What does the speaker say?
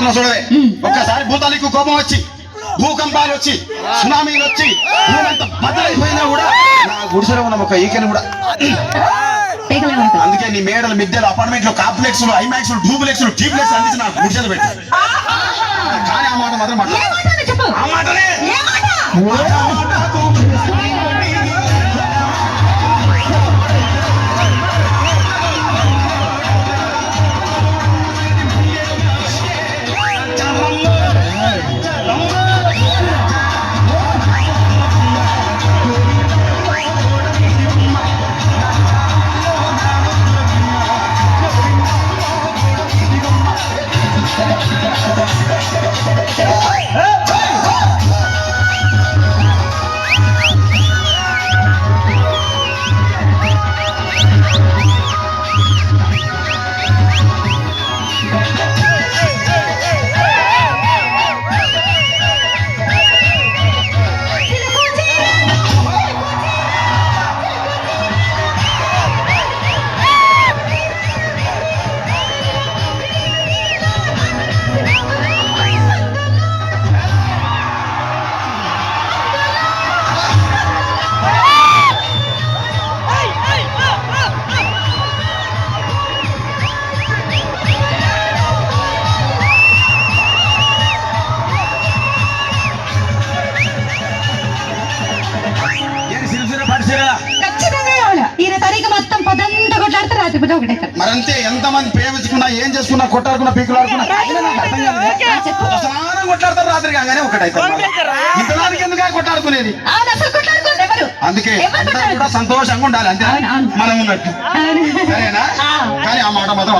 చెప్తున్నా చూడవే. ఒక్కసారి భూతానికి కోపం వచ్చి భూకంపాలు వచ్చి సునామీలు వచ్చి భూమంతా బద్దలైపోయినా కూడా నా గుడిసెలో ఉన్న ఒక ఈకెను కూడా అందుకే నీ మేడలు మిద్దెలు అపార్ట్మెంట్లు కాంప్లెక్స్లు ఐమాక్స్లు డూప్లెక్స్లు టీప్లెక్స్ అందించి నాకు గుడిసెలు పెట్టి కానీ ఆ మాట మాత్రం మాట్లాడు ఆ మాటనే మరంతే ఎంతమంది ప్రేమించుకున్నా ఏం చేసుకున్నా కొట్టాడుకున్నా పీకులాడుకున్నా కొట్లాడతారు రాత్రి కాగానే ఒకటైతే ఇంతదానికి ఎందుకు కొట్టాడుకునేది అందుకే కూడా సంతోషంగా ఉండాలి అంతే మనం ఉన్నట్టు సరేనా కానీ ఆ మాట మాత్రం